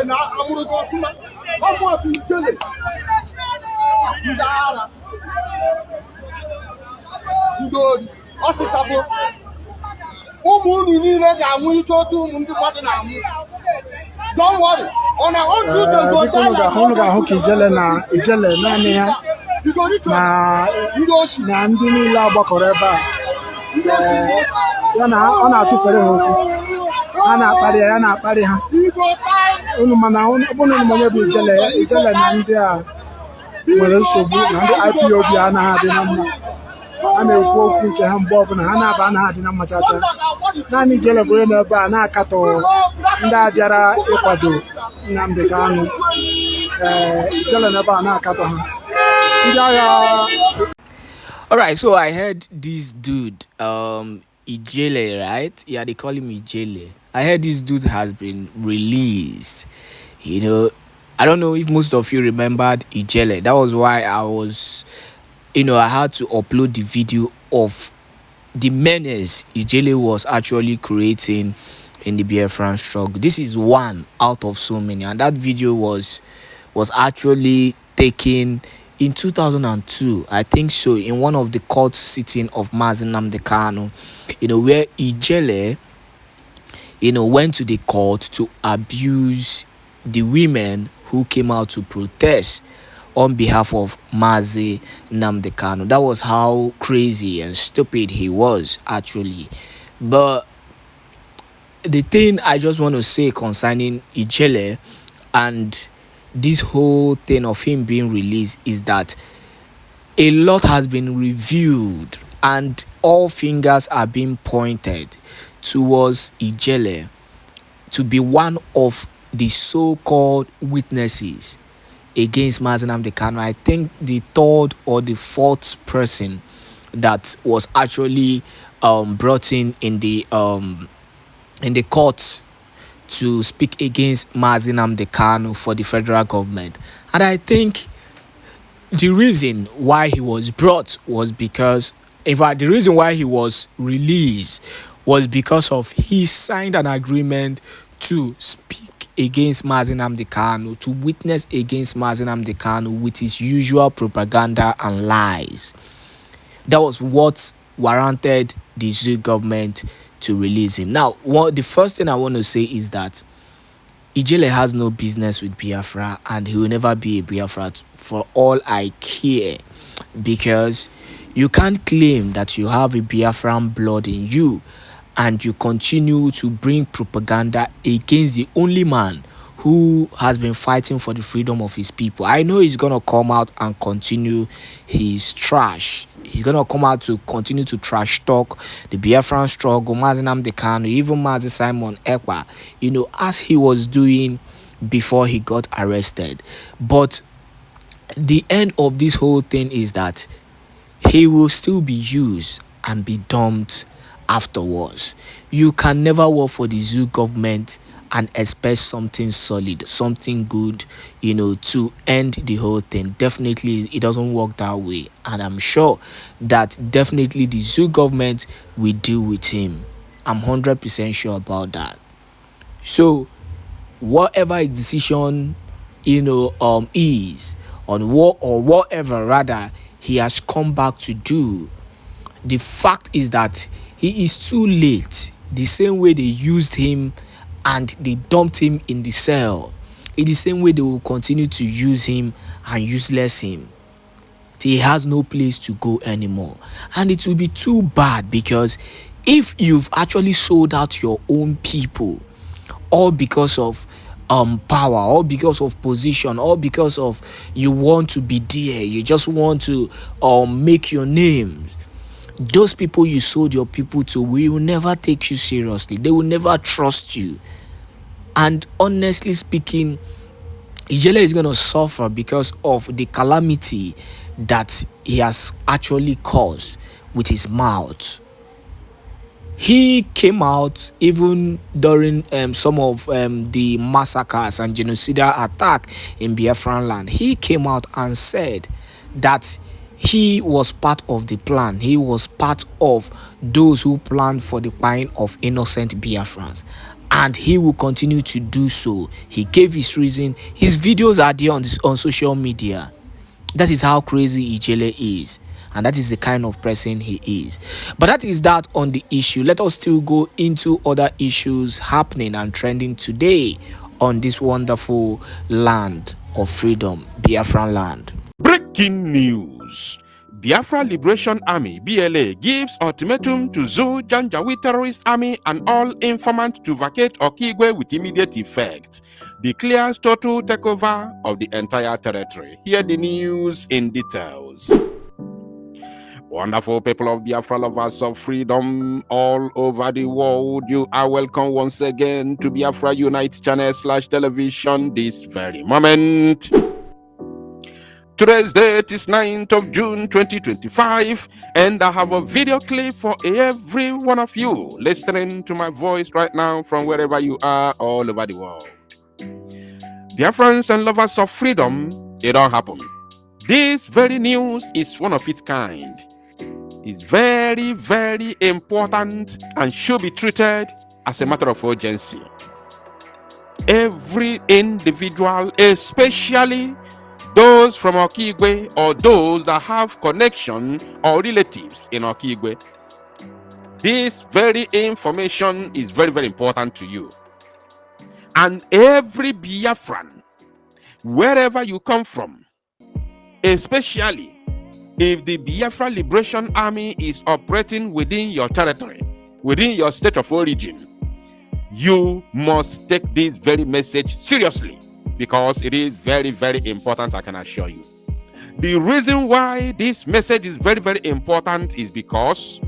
na amuru go fuma. Omo of Ijele. Ndara. Ndori. Osisabo. Umu niile ga-anwụ ike otu ụmụ ndị mmadụ na-anwụ. Don't worry. On our own children go down. Unu ga-ahụ ka Ijele naanị ya na ndị niile agbakọrọ ebe a. Ya na ọ na-atụfere ha okwu. Ha na-akparị ya na-akparị ha. Unu mana ọbụna unu onye bụ Ijele na ndị a nwere nsogbu na ndị IPOB anaghị adị na mma. A na-ekwu okwu nke ha mgbe ọbụla ha na-aba anaghị adị na mma chacha. Naanị Ijele bụ onye n'ebe a na-akatọ ndị a bịara ịkwado Nnamdi Kanu. Ijele n'ebe a na-akatọ ha. Ndị agha. Alright, so I heard this dude, Ijele, right? Yeah, they call him Ijele. I heard this dude has been released. You know, I don't know if most of you remembered Ijele. That was why I was, I had to upload the video of the menace Ijele was actually creating in the Biafran struggle. This is one out of so many, and that video was actually taken in 2002, I think so, in one of the court sitting of Nnamdi Kanu, where Ijele, went to the court to abuse the women who came out to protest on behalf of Nnamdi Kanu. That was how crazy and stupid he was, actually. But the thing I just want to say concerning Ijele and this whole thing of him being released is that a lot has been reviewed and all fingers are being pointed towards Ijele to be one of the so-called witnesses against Nnamdi Kanu. I think the third or the fourth person that was actually brought in the court to speak against Nnamdi Kanu for the federal government. And I think the reason why he was brought was because, in fact, the reason why he was released was because of he signed an agreement to speak against Nnamdi Kanu, to witness against Nnamdi Kanu with his usual propaganda and lies. That was what warranted the Zoo government to release him. Now, the first thing I want to say is that Ijele has no business with Biafra, and he will never be a Biafra for all I care, because you can't claim that you have a Biafran blood in you and you continue to bring propaganda against the only man who has been fighting for the freedom of his people. I know he's going to come out and continue his trash. He's going to come out to continue to trash talk the Biafran struggle, Nnamdi Kanu, even Mazi Simon Ekpa, as he was doing before he got arrested. But the end of this whole thing is that he will still be used and be dumped afterwards. You can never work for the Zoo government and expect something solid, something good, to end the whole thing. Definitely, it doesn't work that way. And I'm sure that definitely the Zoo government will deal with him. I'm 100% sure about that. So, whatever his decision, is on what or whatever rather he has come back to do, the fact is that he is too late. The same way they used him and they dumped him in the cell, in the same way they will continue to use him and useless him. He has no place to go anymore. And it will be too bad, because if you've actually sold out your own people, all because of power, all because of position, all because of you want to be there, you just want to make your name, those people you sold your people to will never take you seriously. They will never trust you. And honestly speaking, Ijele is going to suffer because of the calamity that he has actually caused with his mouth. He came out even during some of the massacres and genocidal attack in Biafran land. He came out and said that he was part of the plan. He was part of those who planned for the killing of innocent Biafrans. and he will continue to do so. He gave his reason. His videos are there on social media. That is how crazy Ijele is, and that is the kind of person he is. But that is that on the issue. Let us still go into other issues happening and trending today on this wonderful land of freedom, Biafran land. Breaking news. Biafra Liberation Army (BLA) gives ultimatum to Zoo Janjaweed Terrorist Army and all informants to vacate Okigu with immediate effect. Declares total takeover of the entire territory. Hear the news in details. Wonderful people of Biafra, lovers of freedom all over the world, you are welcome once again to Biafra Unite channel /television this very moment. Today's date is 9th of June 2025, and I have a video clip for every one of you listening to my voice right now from wherever you are all over the world. Biafrans and lovers of freedom, it don't happen. This very news is one of its kind. It's very, very important and should be treated as a matter of urgency. Every individual, especially those from Okigu or those that have connection or relatives in Okigu, this very information is very, very important to you. And every Biafran, wherever you come from, especially if the Biafra Liberation Army is operating within your territory, within your state of origin, you must take this very message seriously, because it is very, very important, I can assure you. The reason why this message is very, very important is because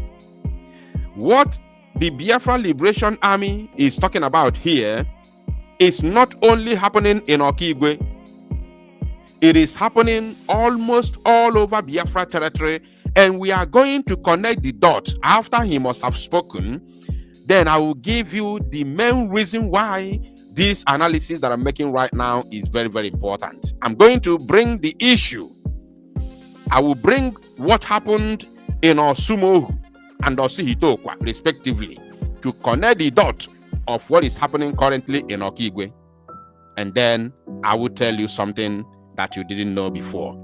what the Biafra Liberation Army is talking about here is not only happening in Okigu, it is happening almost all over Biafra territory, and we are going to connect the dots after he must have spoken. Then I will give you the main reason why this analysis that I'm making right now is very, very important. I'm going to bring the issue. I will bring what happened in Osumohu and Osihitokwa, respectively, to connect the dot of what is happening currently in Okigu. And then I will tell you something that you didn't know before.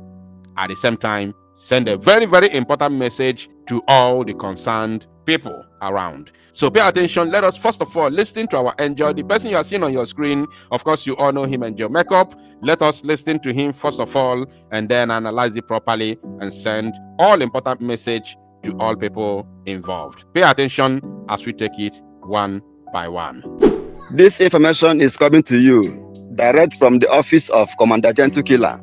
At the same time, send a very, very important message to all the concerned people around. So pay attention. Let us first of all listen to our angel, the person you are seeing on your screen. Of course, you all know him, Angel Makeup. Let us listen to him first of all, and then analyze it properly and send all important message to all people involved. Pay attention as we take it one by one. This information is coming to you direct from the office of Commander Gentle Killer,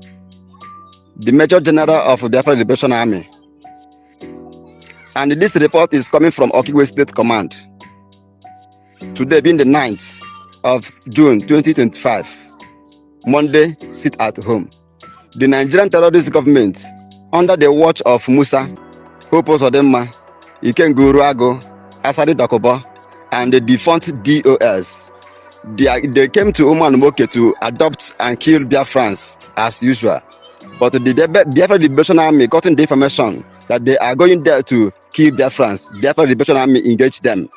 the Major General of Biafra Liberation Army. And this report is coming from Okigu State Command. Today being the 9th of June 2025, Monday, sit at home. The Nigerian terrorist government, under the watch of Musa, Hopo Sodema, Ikengu Ruago, Asadi Dakoba, and the defunct DOS, they came to Oman-Moke to adopt and kill Biafrans as usual. But the Biafra Liberation Army gotten the information that they are going there to kill Biafrans. Biafra Liberation Army engage them.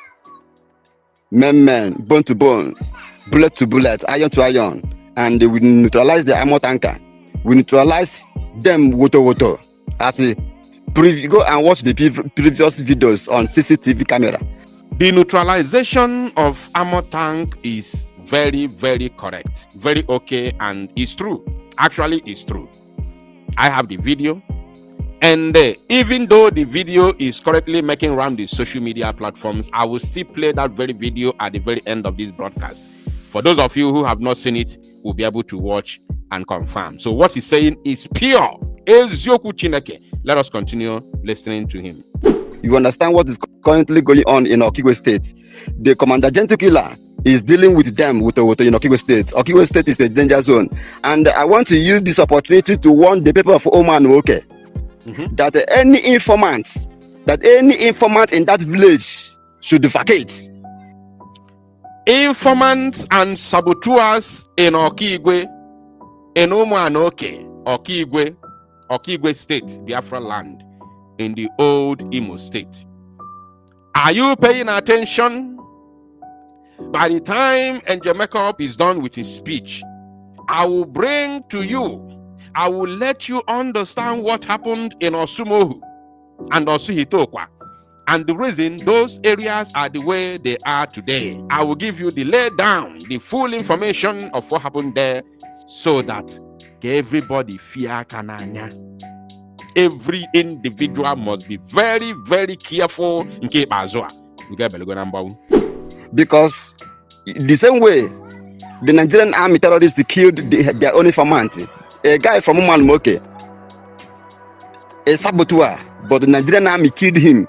Men, bone to bone, bullet to bullet, iron to iron, and we neutralize the armor tanker. We neutralize them woto. As a go and watch the previous videos on CCTV camera. The neutralization of armor tank is very, very correct, very okay, and it's true. Actually, it's true. I have the video, and even though the video is currently making around the social media platforms, I will still play that very video at the very end of this broadcast. For those of you who have not seen it, will be able to watch and confirm. So what he's saying is pure. Ezioku Chineke. Let us continue listening to him. You understand what is currently going on in Okigu State. The Commander Gentle Killer is dealing with them with in Okigu State. Okigu State is a danger zone. And I want to use this opportunity to warn the people of Oman-Moke that any informant in that village should vacate. Informants and saboteurs in Okigu, in Oman-Moke, Okigu State, Biafra land, in the old Imo State. Are you paying attention? By the time Angel Makeup is done with his speech, I will bring to you, I will let you understand what happened in Osumohu and Osuhitokwa, and the reason those areas are the way they are today. I will give you the lay down, the full information of what happened there, so that everybody fear kananya. Every individual must be very, very careful. Because the same way the Nigerian army terrorists killed their own informant, a guy from Umalmoke, a saboteur, but the Nigerian army killed him.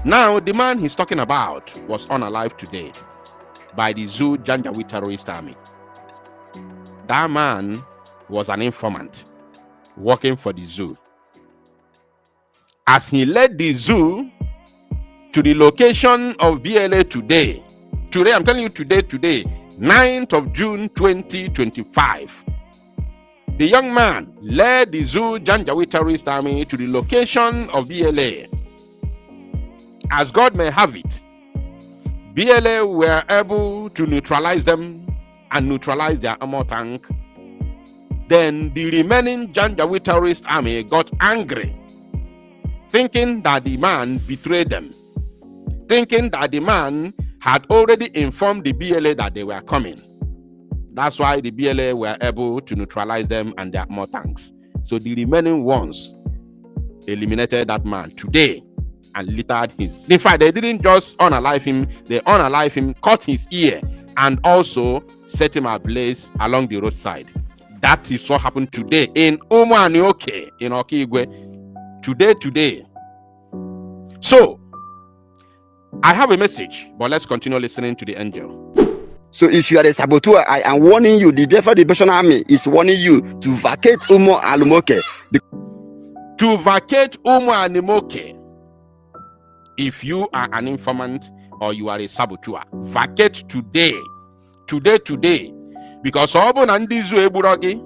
Now, the man he's talking about was unalive today by the Zoo Janjaweed terrorist army. That man was an informant working for the zoo. As he led the zoo to the location of BLA today, I'm telling you today, 9th of June 2025, the young man led the Zoo Janjaweed terrorist army to the location of BLA. As God may have it, BLA were able to neutralize them and neutralize their armor tank. Then the remaining Janjaweed terrorist army got angry, thinking that the man betrayed them, thinking that the man had already informed the BLA that they were coming. That's why the BLA were able to neutralize them and their armor tanks. So the remaining ones eliminated that man today and littered his. In fact, they didn't just unalive him, they unalive him, cut his ear, and also set him ablaze along the roadside. That is what happened today in Umanioke in Okigwe. Today. So, I have a message, but let's continue listening to the angel. So if you are a saboteur, I am warning you, the Biafra Liberation Army is warning you to vacate Umo Alumoke. To vacate Umo Alumoke. If you are an informant or you are a saboteur, vacate today. Because obo na ndi zu egburo gi,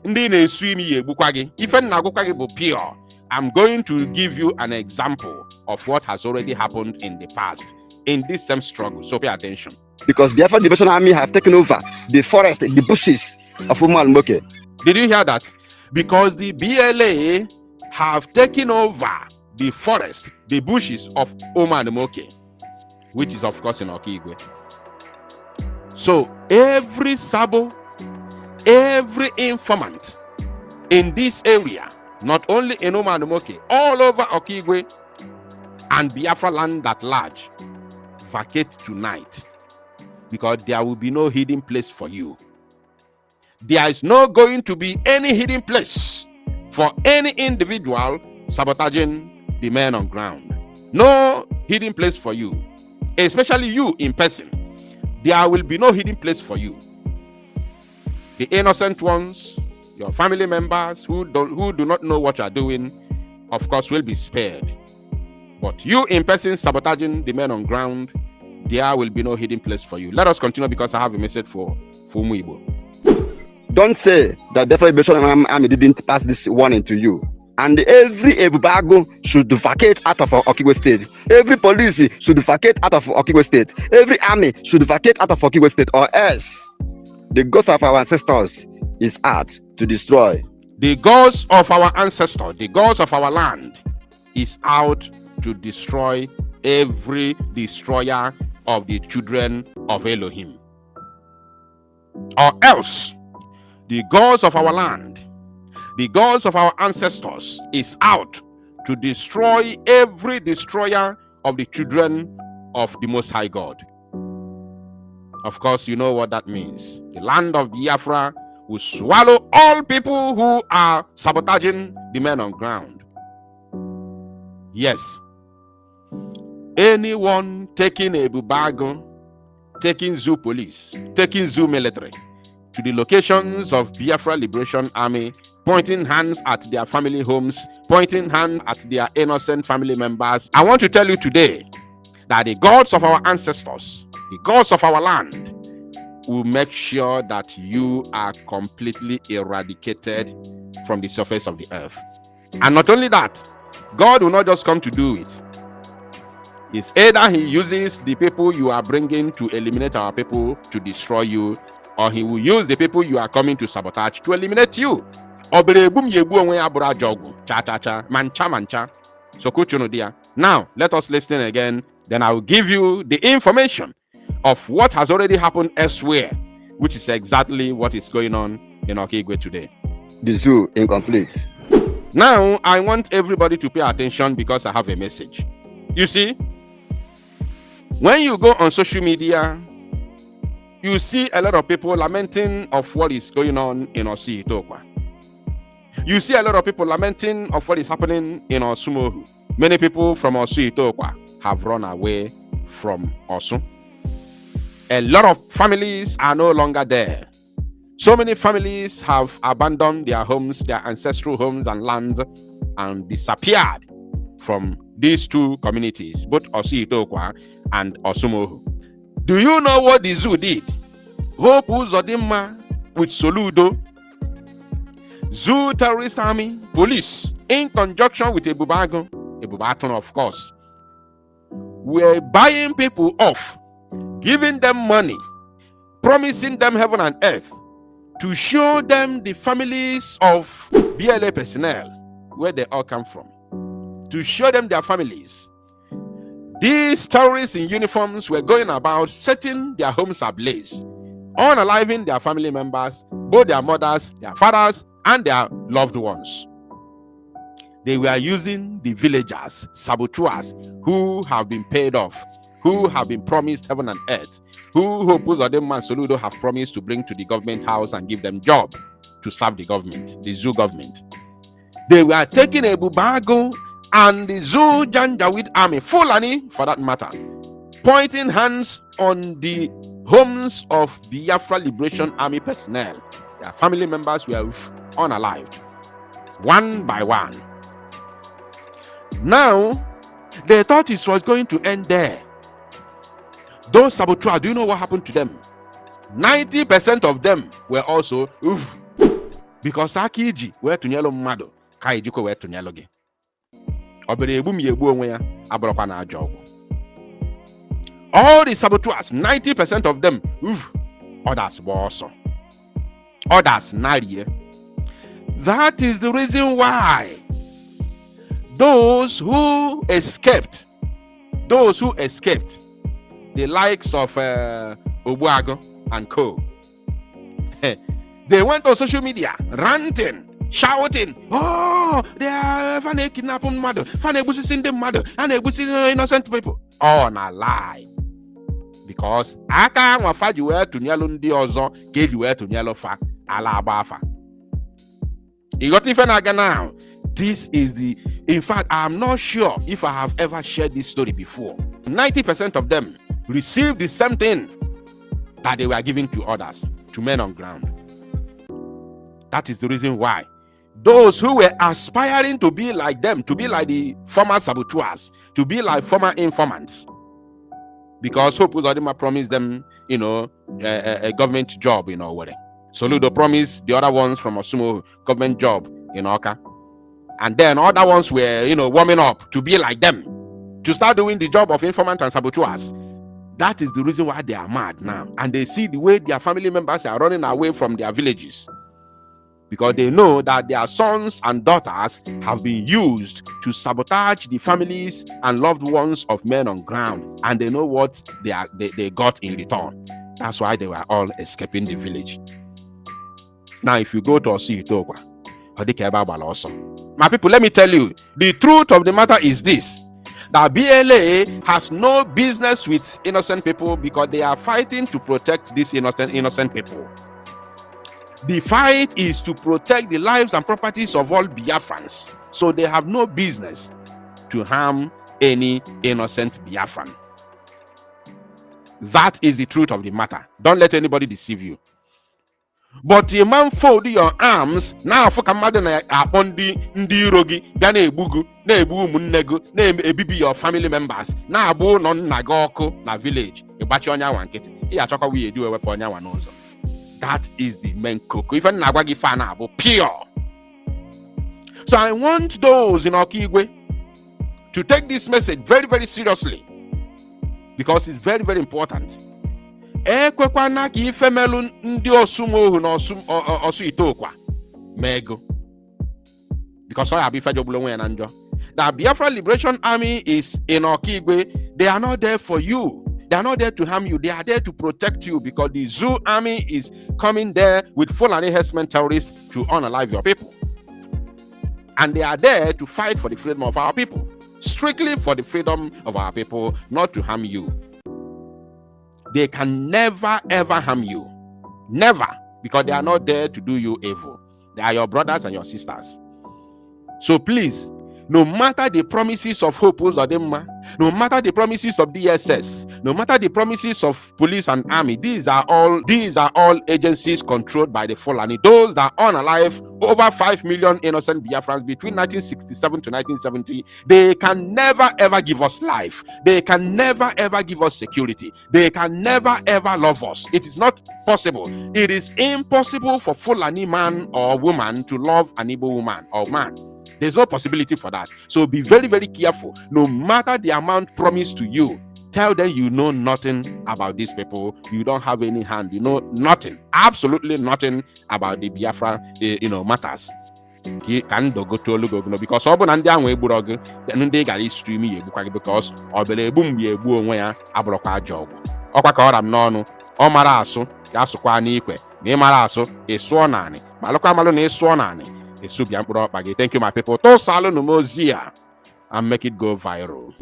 ndi na-esu imi egbukwa gi, ife na agukwa gi bụ pure. I'm going to give you an example of what has already happened in the past in this same struggle. So pay attention. Because Biafra Liberation Army have taken over the forest, the bushes of Umalmoke. Did you hear that? Because the BLA have taken over the forest, the bushes of Umalmoke, which is of course in Okigwe. So every sabo, every informant in this area, not only in Umalmoke, all over Okigwe and Biafra land at large, vacate tonight, because there will be no hidden place for you. There is not going to be any hidden place for any individual sabotaging the men on ground. No hidden place for you, especially you in person. There will be no hidden place for you. The innocent ones, your family members who do not know what you are doing, of course, will be spared. But you in person sabotaging the men on ground, there will be no hidden place for you. Let us continue, because I have a message for Umuibo. Don't say that the Liberation Army didn't pass this warning to you. And every Ebubago should vacate out of Okigwe State. Every police should vacate out of Okigwe State. Every army should vacate out of Okigwe State, or else the ghost of our ancestors is out to destroy. The ghost of our ancestors, the ghost of our land, is out to destroy every destroyer of the children of Elohim. Or else, the gods of our land, the gods of our ancestors, is out to destroy every destroyer of the children of the Most High God. Of course, you know what that means. The land of Biafra will swallow all people who are sabotaging the men on ground. Yes. Anyone taking a bubago, taking zoo police, taking zoo military to the locations of Biafra Liberation Army, pointing hands at their family homes, pointing hands at their innocent family members. I want to tell you today that the gods of our ancestors, the gods of our land, will make sure that you are completely eradicated from the surface of the earth. And not only that, God will not just come to do it. It's either he uses the people you are bringing to eliminate our people to destroy you, or he will use the people you are coming to sabotage to eliminate you. Mancha. So now let us listen again. Then I will give you the information of what has already happened elsewhere, which is exactly what is going on in Okigwe today. The zoo incomplete. Now I want everybody to pay attention because I have a message. You see, when you go on social media, you see a lot of people lamenting of what is going on in Osi Itokwa. You see a lot of people lamenting of what is happening in Osumohu. Many people from Osi Itokwa have run away from Osu. A lot of families are no longer there. So many families have abandoned their homes, their ancestral homes and lands, and disappeared from these two communities, both Osi Itokwa and Osumohu. Do you know what the zoo did? Hope Uzodimma with Soludo, Zoo Terrorist Army, police, in conjunction with Ebubaton of course, were buying people off, giving them money, promising them heaven and earth, to show them the families of BLA personnel, where they all come from, to show them their families. These terrorists in uniforms were going about setting their homes ablaze, unaliving their family members, both their mothers, their fathers, and their loved ones. They were using the villagers, saboteurs, who have been paid off, who have been promised heaven and earth, who Uzodimma and Soludo have promised to bring to the government house and give them job to serve the government, the zoo government. They were taking Ebubago and the Zoo Janjaweed army, Fulani for that matter, pointing hands on the homes of Biafra Liberation Army personnel. Their family members were unalived, one by one. Now, they thought it was going to end there. Those saboteurs, do you know what happened to them? 90% of them were also because Akiji were to nyelo mmado, Kaijiko were to nyelo ge. All the saboteurs, 90% of them, others were also. Others, Narie. That is the reason why those who escaped, the likes of Obuago and co, they went on social media ranting, shouting, oh, they are kidnapping mother, busing the mother, and busing innocent people. Oh, na lie. Because aka wafa juwe to nyalo ndi ozo ke juwe to nyalo fa ala abafa. You got even again now. This is the, in fact, I'm not sure if I have ever shared this story before. 90% of them received the same thing that they were giving to others, to men on ground. That is the reason why those who were aspiring to be like them, to be like the former saboteurs, to be like former informants, because Hope Uzodimma promised them, a government job in Owerri. Soludo promised the other ones from Osumo government job in Oka. And then other ones were, warming up to be like them, to start doing the job of informant and saboteurs. That is the reason why they are mad now. And they see the way their family members are running away from their villages. Because they know that their sons and daughters have been used to sabotage the families and loved ones of men on ground. And they know what they got in return. That's why they were all escaping the village. Now, if you go to Osi Itokwa, my people, let me tell you, the truth of the matter is this: that BLA has no business with innocent people because they are fighting to protect these innocent people. The fight is to protect the lives and properties of all Biafrans. So they have no business to harm any innocent Biafran. That is the truth of the matter. Don't let anybody deceive you. But a man fold your arms now for Kamadana upon the Ndirogi, Gane Bugu, Nebu Munego, name ebibi your family members. Now bo non Nagoko, na village, a bachonya one kit. Here talk we do a weapon one also. That is the main cocoa. Even Nagwagi Fana, pure. So I want those in Okigwe to take this message very, very seriously. because it's very, very important. Ekwekwana ka ifemelu ndị osumohu na osu itokwa mego, because I have ifejobulo. The Biafra Liberation Army is in Okigwe. They are not there for you. They are not there to harm you. They are there to protect you, because the Zoo Army is coming there with Fulani herdsmen terrorists to unalive your people. And they are there to fight for the freedom of our people. Strictly for the freedom of our people, not to harm you. They can never ever harm you. Never. Because they are not there to do you evil. They are your brothers and your sisters. So please, no matter the promises of Hope Uzodimma, no matter the promises of DSS, no matter the promises of police and army, these are all agencies controlled by the Fulani. Those that unalive over 5 million innocent Biafrans between 1967 to 1970. They can never ever give us life. They can never ever give us security. They can never ever love us. It is not possible. It is impossible for Fulani man or woman to love an Igbo woman or man. There's no possibility for that. So be very, very careful. No matter the amount promised to you, tell them you know nothing about these people. You don't have any hand. You know nothing. Absolutely nothing about the Biafra, matters. Because thank you, my people. And make it go viral.